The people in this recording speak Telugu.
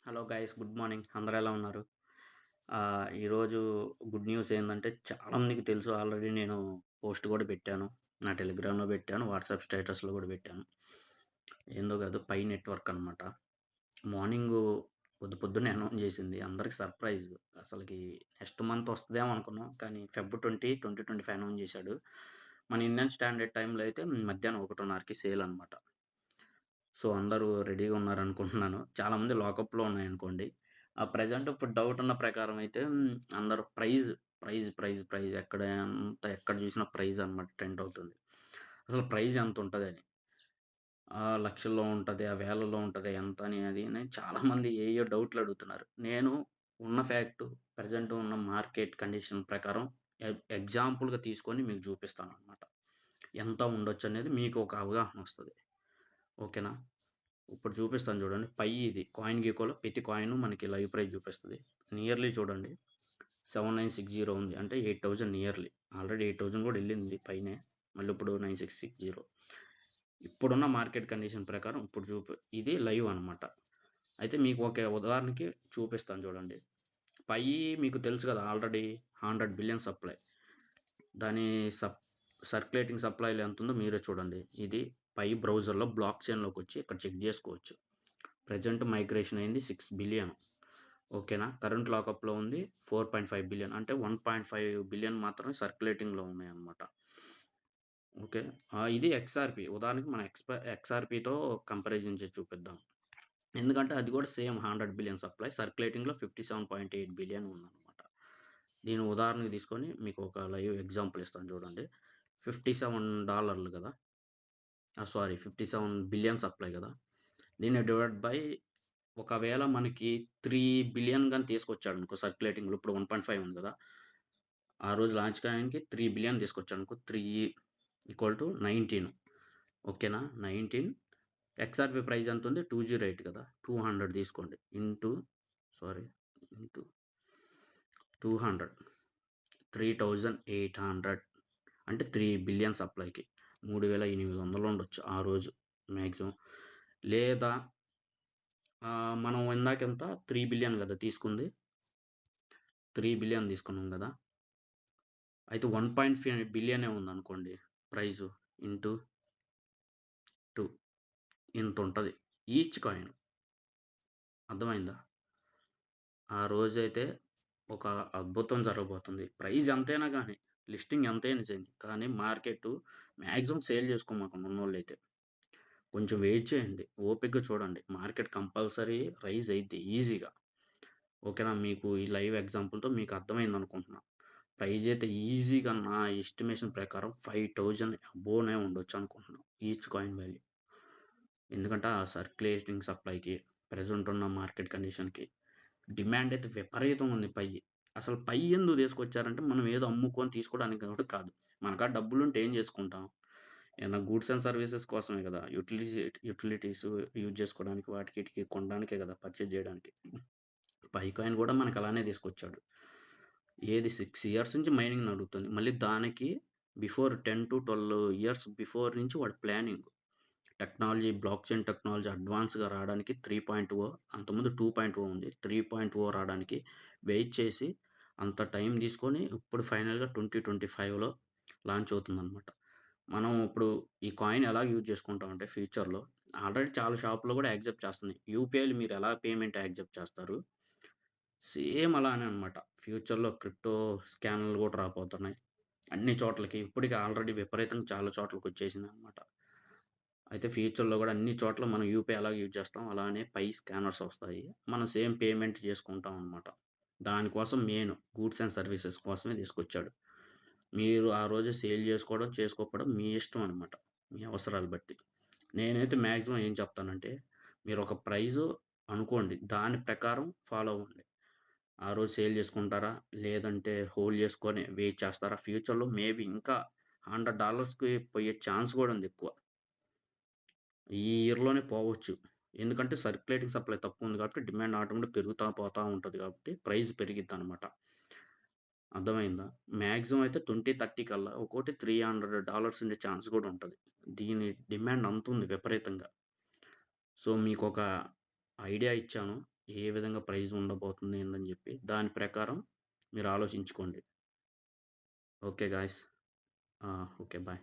Hello guys, good morning. అందరూ ఎలా ఉన్నారు? ఈరోజు గుడ్ న్యూస్ ఏందంటే చాలా మందికి తెలుసు ఆల్రెడీ. నేను పోస్ట్ కూడా పెట్టాను. నా టెలిగ్రామ్‌లో పెట్టాను. వాట్సాప్ స్టేటస్‌లో కూడా పెట్టాను. ఏందో కాదు, పై నెట్వర్క్ అనమాట. మార్నింగు పొద్దున్నే అనౌన్స్ చేసింది. అందరికి సర్ప్రైజ్. అసలకి నెక్స్ట్ మంత్ వస్తదేమో అనుకున్నాం. కానీ ఫెబ్ 20, 2025 అనౌన్స్ చేశాడు. మన ఇండియన్ స్టాండర్డ్ టైమ్‌లో అయితే మధ్యాహ్నం 1:30కి సేల్ అనమాట. సో, అందరూ రెడీగా ఉన్నారనుకుంటున్నాను. చాలామంది లాకప్‌లో ఉన్నాయనుకోండి. ప్రెజెంట్ ఇప్పుడు డౌట్ ఉన్న ప్రకారం అయితే అందరూ ప్రైజ్ ఎక్కడ చూసినా ప్రైజ్ అనమాట ట్రెండ్ అవుతుంది. అసలు ప్రైజ్ ఎంతుంటదని. లక్షల్లో ఉంటదా? వేలల్లో ఉంటదా? ఎంతని అది అని చాలామంది ఏయేయో డౌట్‌లు అడుగుతున్నారు. నేను ఉన్న ఫ్యాక్టు ప్రెజెంట్ ఉన్న మార్కెట్ కండిషన్ ప్రకారం ఎగ్జాంపుల్‌గా తీసుకొని మీకు చూపిస్తాననమాట. ఎంత ఉండొచ్చనేది మీకు ఒక అవగాహన వస్తది. ఓకేనా? ఇప్పుడు చూపిస్తాను చూడండి. ఇది కాయిన్ గీకోలో ప్రతి కాయిన్ మనకి లైవ్ ప్రైస్ చూపిస్తది. నియర్లీ చూడండి 7960 ఉంది. అంటే 8000 నియర్లీ. ఆల్రెడీ 8000 కూడా ఎళ్ళింది పైనే. మళ్ళీ ఇప్పుడు 9660. ఇప్పుడున్న మార్కెట్ కండిషన్ ప్రకారం ఇది లైవ్ అనమాట. అయితే మీకు ఒక ఉదాహరణకి చూపిస్తాను చూడండి. పై మీకు తెలుసు కదా, ఆల్రెడీ 100 బిలియన్ సప్లై. దాని సప్ సర్క్యులేటింగ్ సప్లైలో ఎంతుందో మీరే చూడండి. ఇది బ్రౌజర్‌లో బ్లాక్ చైన్‌లోకొచ్చి ఇక్కడ చెక్ జేసుకోవచ్చు. ప్రెజెంట్ మైగ్రేషన్ అయింది 6 బిలియన్. ఓకేనా? కరెంట్ లాకప్‌లో ఉంది 4.5 బిలియన్. అంటే 1.5 బిలియన్ మాత్రమే సర్క్యులేటింగ్‌లో ఉన్నాయన్నమాట. ఓకే. ఇది ఎక్స్ఆర్‌పి. ఉదాహరణకి మన ఎక్స్ఆర్‌పితో కంపారిజన్ చేసి చూపిద్దాం. ఎందుకంటే అది కూడా సేమ్ 100 బిలియన్ సప్లై. సర్క్యులేటింగ్‌లో 57.8 బిలియన్ ఉందన్నమాట. దీన్ని ఉదాహరణకు తీసుకొని మీకు ఒక లైవ్ ఎగ్జాంపుల్ ఇస్తాను చూడండి. $57 కదా! సారీ, 57 బిలియన్ సప్లై కదా! దీన్ని డివైడ్ బై ఒకవేళ మనకి 3 బిలియన్ గాని తీసుకొచ్చాడనుకో సర్క్యులేటింగ్‌లో, ఇప్పుడు 1.5 ఉంది కదా! ఆ రోజు లాంచ్ కాడానికి 3 బిలియన్ తీసుకొచ్చాడనుకో, 3 ఈక్వల్ టు 19. ఓకేనా? 19 ఎక్స్ఆర్‌పి ప్రైస్ ఎంతుంది? 208 కదా! 200 తీసుకోండి. ఇంటూ 200 3800 అంటే 3 బిలియన్ సప్లైకి 3800 ఉండొచ్చు ఆ రోజు మాక్సిమం. లేదా మనం ఇందాకెంత 3 బిలియన్ కదా తీసుకుంది. 3 బిలియన్ తీసుకున్నాం కదా! అయితే 1.5 బిలియనే ఉందనుకోండి ప్రైజు. ఇంటూ 2 ఇంతుంటది ఈచ్ కాయిన్. అర్థమైందా? ఆ రోజైతే ఒక అద్భుతం జరగబోతుంది. ప్రైజ్ ఎంతైనా గానీ, లిస్టింగ్ ఎంతైనా చేయని, కానీ మార్కెట్టు మాక్సిమం సేల్ చేసుకోమాకండి ఉన్నోళ్ళైతే. కొంచెం వెయిట్ చేయండి. ఓపికగా చూడండి. మార్కెట్ కంపల్సరీ రైజ్ అయిద్ది ఈజీగా. ఓకేనా? మీకు ఈ లైవ్ ఎగ్జాంపుల్‌తో మీకు అర్థమైందనుకుంటున్నా. ప్రైజ్ అయితే ఈజీగా నా ఎస్టిమేషన్ ప్రకారం 5000 అబోనే ఉండొచ్చనుకుంటున్నా ఈచ్ కాయిన్ వాల్యూ. ఎందుకంటే ఆ సర్క్యులేటింగ్ సప్లైకి, ప్రెజెంట్ ఉన్న మార్కెట్ కండిషన్‌కి డిమాండ్ అయితే విపరీతంగా ఉంది అసలు ఎందుకు తీసుకొచ్చారంటే, మనం ఏదో అమ్ముకొని తీసుకోవడానికి కూడా కాదు. మన కాడ డబ్బులుంటే ఏం చేసుకుంటాం? ఏమన్నా గూడ్స్ అండ్ సర్వీసెస్ కోసమే కదా! యుటిలిటీస్ యూజ్ చేసుకోవడానికి వాటికి ఈటికి కొనడానికే కదా! పర్చేజ్ చేయడానికి. కాయిన్ కూడా మనకు అలానే తీసుకొచ్చాడు. ఏది 6 ఇయర్స్ నుంచి మైనింగ్ నడుగుతుంది. మళ్ళీ దానికి బిఫోర్ 10-12 ఇయర్స్ బిఫోర్ నుంచి వాడి ప్లానింగ్. బ్లాక్ చైన్ టెక్నాలజీ అడ్వాన్స్‌గా రావడానికి 3.0, అంతకుముందు 2.0 ఉంది. 3.0 రావడానికి వెయిట్ చేసి అంత టైం తీసుకొని ఇప్పుడు ఫైనల్‌గా 2025లో లాంచ్ అవుతుందనమాట. మనం ఇప్పుడు ఈ కాయిన్ ఎలా యూజ్ చేసుకుంటామంటే ఫ్యూచర్‌లో ఆల్రెడీ చాలా షాపుల్లో కూడా యాక్సెప్ట్ చేస్తున్నాయి. యూపీఐలు మీరు ఎలా పేమెంట్ యాక్సెప్ట్ చేస్తారు? సేమ్ అలానే అనమాట. ఫ్యూచర్‌లో క్రిప్టో స్కానర్లు కూడా రాబోతున్నాయి. అన్ని చోట్లకి ఇప్పటికి ఆల్రెడీ విపరీతంగా చాలా చోట్లకొచ్చేసిందనమాట. అయితే ఫ్యూచర్‌లో గూడా అన్ని చోట్ల మనం యూపీఐ ఎలా యూజ్ చేస్తాం, అలానే స్కానర్స్ వస్తాయి. మనం సేమ్ పేమెంట్ చేసుకుంటాం అనమాట. దానికోసం మెయిన్ గూడ్స్ అండ్ సర్వీసెస్ కోసమే తీసుకొచ్చాడు. మీరు ఆ రోజు సేల్ చేసుకోవడం, చేసుకోకపోవడం మీ ఇష్టం అనమాట. మీ అవసరాలు బట్టి. నేనైతే మాక్సిమం ఏం చెప్తానంటే, మీరొక ప్రైజు అనుకోండి. దాని ప్రకారం ఫాలో అవ్వండి. ఆ రోజు సేల్ చేసుకుంటారా? లేదంటే హోల్డ్ చేసుకొని వెయిట్ చేస్తారా? ఫ్యూచర్‌లో మేబీ ఇంకా $100కి పోయే ఛాన్స్ గూడా ఉంది ఎక్కువ. ఈ ఇయర్‌లోనే పోవచ్చు. ఎందుకంటే సర్క్యులేటింగ్ సప్లై తక్కువుంది కాబట్టి డిమాండ్ ఆటోమేటిక్‌గా పెరుగుతా పోతా ఉంటది కాబట్టి ప్రైస్ పెరిగిద్దనమాట. అర్థమైందా? మాక్సిమం అయితే 2030 కల్లా ఒక్కోటి $300 ఉండే ఛాన్స్ గూడా ఉంటది. దీని డిమాండ్ అంతుంది విపరీతంగా. సో, మీకొక ఐడియా ఇచ్చాను. ఏ విధంగా ప్రైస్ ఉండబోతుంది ఏందని జెప్పి, దాని ప్రకారం మీరు ఆలోచించుకోండి. Okay guys. ఓకే. బాయ్.